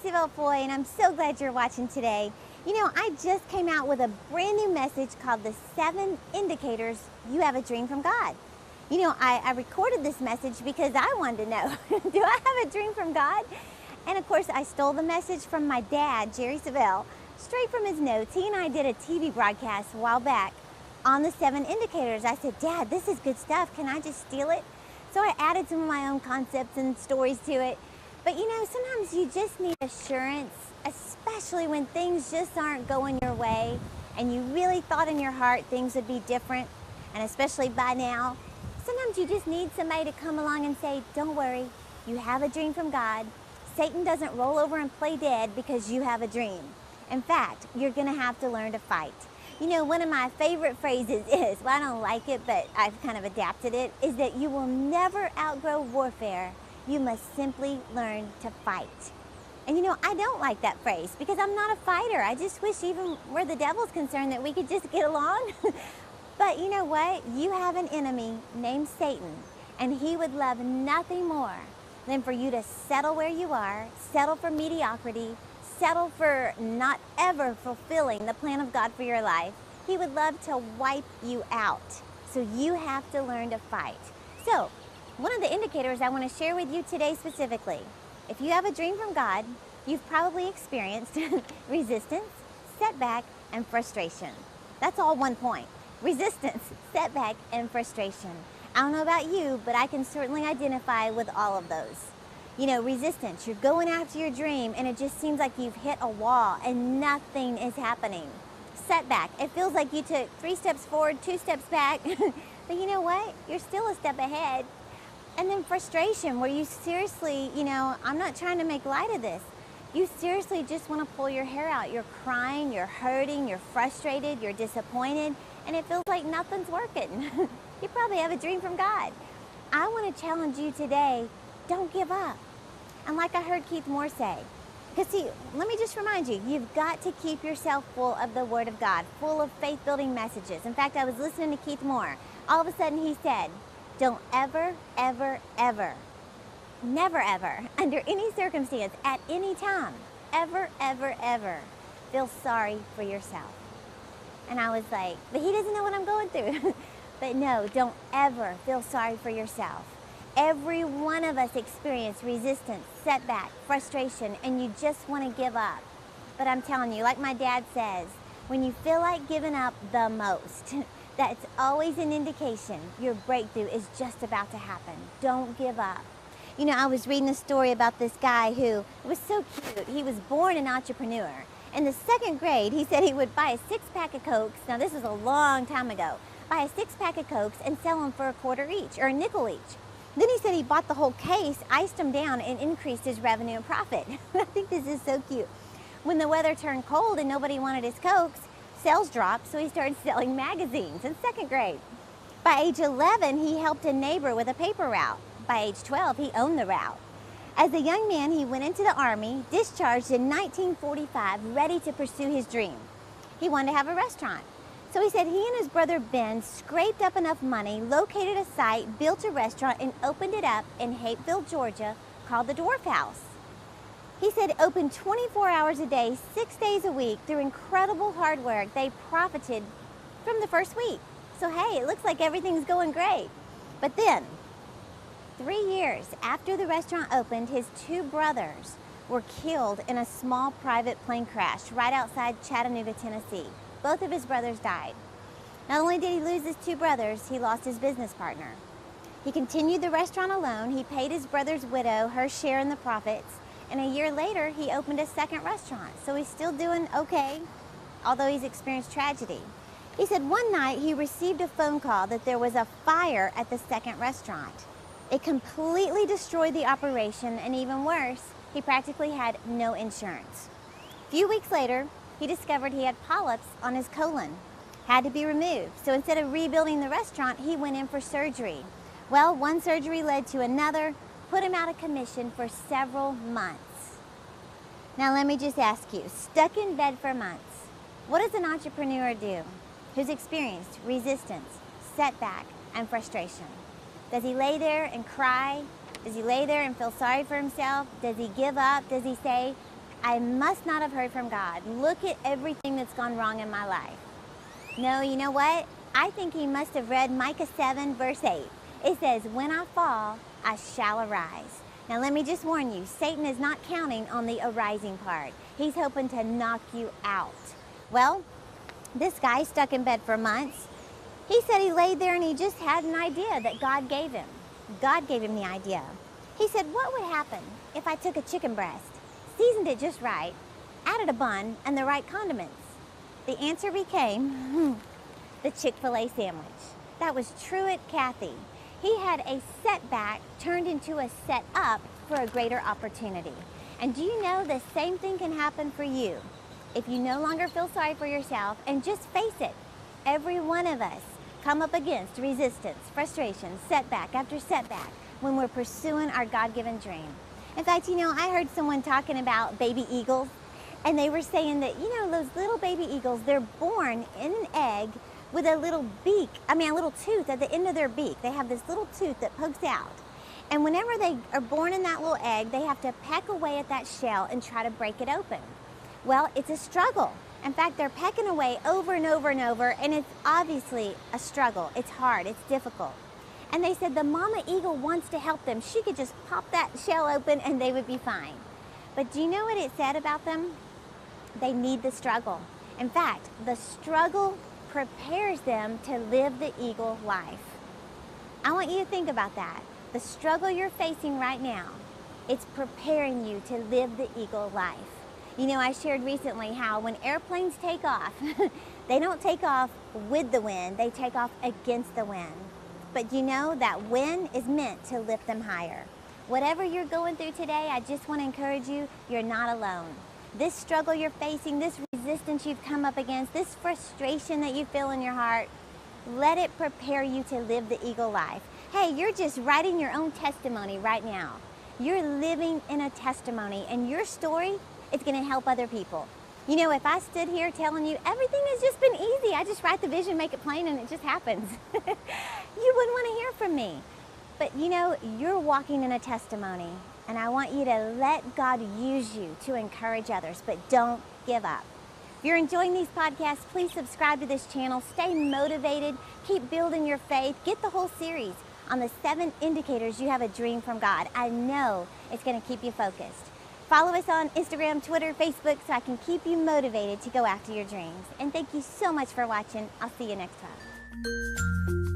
Savelle Foy, and I'm so glad you're watching today. You know, I just came out with a brand new message called The 7 Indicators You Have a Dream from God. You know, I recorded this message because I wanted to know, do I have a dream from God? And of course, I stole the message from my dad, Terri Savelle, straight from his notes. He and I did a TV broadcast a while back on the 7 indicators. I said, Dad, this is good stuff. Can I just steal it? So I added some of my own concepts and stories to it. But you know, sometimes you just need assurance, especially when things just aren't going your way and you really thought in your heart things would be different, and especially by now. Sometimes you just need somebody to come along and say, don't worry, you have a dream from God. Satan doesn't roll over and play dead because you have a dream. In fact, you're gonna have to learn to fight. You know, one of my favorite phrases is, well, I don't like it, but I've kind of adapted it, is that you will never outgrow warfare. You must simply learn to fight. And you know, I don't like that phrase because I'm not a fighter. I just wish, even where the devil's concerned, that we could just get along. But you know what? You have an enemy named Satan, and he would love nothing more than for you to settle where you are, settle for mediocrity, settle for not ever fulfilling the plan of God for your life. He would love to wipe you out. So you have to learn to fight. So, one of the indicators I want to share with you today specifically, if you have a dream from God, you've probably experienced resistance, setback, and frustration. That's all one point. Resistance, setback, and frustration. I don't know about you, but I can certainly identify with all of those. You know, resistance, you're going after your dream and it just seems like you've hit a wall and nothing is happening. Setback, it feels like you took 3 steps forward, 2 steps back, but you know what? You're still a step ahead. And then frustration, where you seriously, you know, I'm not trying to make light of this. You seriously just want to pull your hair out. You're crying, you're hurting, you're frustrated, you're disappointed, and it feels like nothing's working. You probably have a dream from God. I want to challenge you today, don't give up. And like I heard Keith Moore say, because see, let me just remind you, you've got to keep yourself full of the Word of God, full of faith-building messages. In fact, I was listening to Keith Moore. All of a sudden he said, don't ever, ever, ever, never, ever, under any circumstance, at any time, ever, ever, ever, feel sorry for yourself. And I was like, but he doesn't know what I'm going through. But no, don't ever feel sorry for yourself. Every one of us experience resistance, setback, frustration, and you just want to give up. But I'm telling you, like my dad says, when you feel like giving up the most, that's always an indication your breakthrough is just about to happen. Don't give up. You know, I was reading a story about this guy who was so cute. He was born an entrepreneur. In the 2nd grade, he said he would buy a 6-pack of Cokes. Now, this was a long time ago. Buy a 6-pack of Cokes and sell them for $0.25 each, or $0.05 each. Then he said he bought the whole case, iced them down, and increased his revenue and profit. I think this is so cute. When the weather turned cold and nobody wanted his Cokes, sales dropped, so he started selling magazines in 2nd grade. By age 11, he helped a neighbor with a paper route. By age 12, he owned the route. As a young man, he went into the Army, discharged in 1945, ready to pursue his dream. He wanted to have a restaurant. So he said he and his brother Ben scraped up enough money, located a site, built a restaurant, and opened it up in Hapeville, Georgia, called the Dwarf House. He said open 24 hours a day, 6 days a week. Through incredible hard work, they profited from the first week. So hey, it looks like everything's going great. But then, 3 years after the restaurant opened, his 2 brothers were killed in a small private plane crash right outside Chattanooga, Tennessee. Both of his brothers died. Not only did he lose his 2 brothers, he lost his business partner. He continued the restaurant alone. He paid his brother's widow her share in the profits. And a year later, he opened a 2nd restaurant. So he's still doing okay, although he's experienced tragedy. He said one night he received a phone call that there was a fire at the 2nd restaurant. It completely destroyed the operation, and even worse, he practically had no insurance. A few weeks later, he discovered he had polyps on his colon, had to be removed. So instead of rebuilding the restaurant, he went in for surgery. Well, one surgery led to another, put him out of commission for several months. Now let me just ask you, stuck in bed for months, what does an entrepreneur do who's experienced resistance, setback, and frustration? Does he lay there and cry? Does he lay there and feel sorry for himself? Does he give up? Does he say, I must not have heard from God. Look at everything that's gone wrong in my life. No, you know what? I think he must have read Micah 7, verse 8. It says, when I fall, I shall arise. Now let me just warn you, Satan is not counting on the arising part. He's hoping to knock you out. Well, this guy stuck in bed for months. He said he laid there and he just had an idea that God gave him. God gave him the idea. He said, what would happen if I took a chicken breast, seasoned it just right, added a bun and the right condiments? The answer became the Chick-fil-A sandwich. That was Truett Cathy. He had a setback turned into a set up for a greater opportunity. And do you know the same thing can happen for you? If you no longer feel sorry for yourself and just face it, every one of us come up against resistance, frustration, setback after setback when we're pursuing our God-given dream. In fact, you know, I heard someone talking about baby eagles, and they were saying that, you know, those little baby eagles, they're born in an egg with a little beak, a little tooth at the end of their beak. They have this little tooth that pokes out. And whenever they are born in that little egg, they have to peck away at that shell and try to break it open. Well, it's a struggle. In fact, they're pecking away over and over and over, and it's obviously a struggle. It's hard, it's difficult. And they said the mama eagle wants to help them. She could just pop that shell open and they would be fine. But do you know what it said about them? They need the struggle. In fact, the struggle prepares them to live the eagle life. I want you to think about that. The struggle you're facing right now, it's preparing you to live the eagle life. You know, I shared recently how when airplanes take off, they don't take off with the wind, they take off against the wind. But you know that wind is meant to lift them higher. Whatever you're going through today, I just want to encourage you, you're not alone. This struggle you're facing, this resistance you've come up against, this frustration that you feel in your heart, let it prepare you to live the eagle life. Hey, you're just writing your own testimony right now. You're living in a testimony, and your story is going to help other people. You know, if I stood here telling you everything has just been easy, I just write the vision, make it plain, and it just happens, you wouldn't want to hear from me. But you know, you're walking in a testimony, and I want you to let God use you to encourage others, but don't give up. If you're enjoying these podcasts, please subscribe to this channel, stay motivated, keep building your faith, get the whole series on the 7 indicators you have a dream from God. I know it's going to keep you focused. Follow us on Instagram, Twitter, Facebook, so I can keep you motivated to go after your dreams. And thank you so much for watching. I'll see you next time.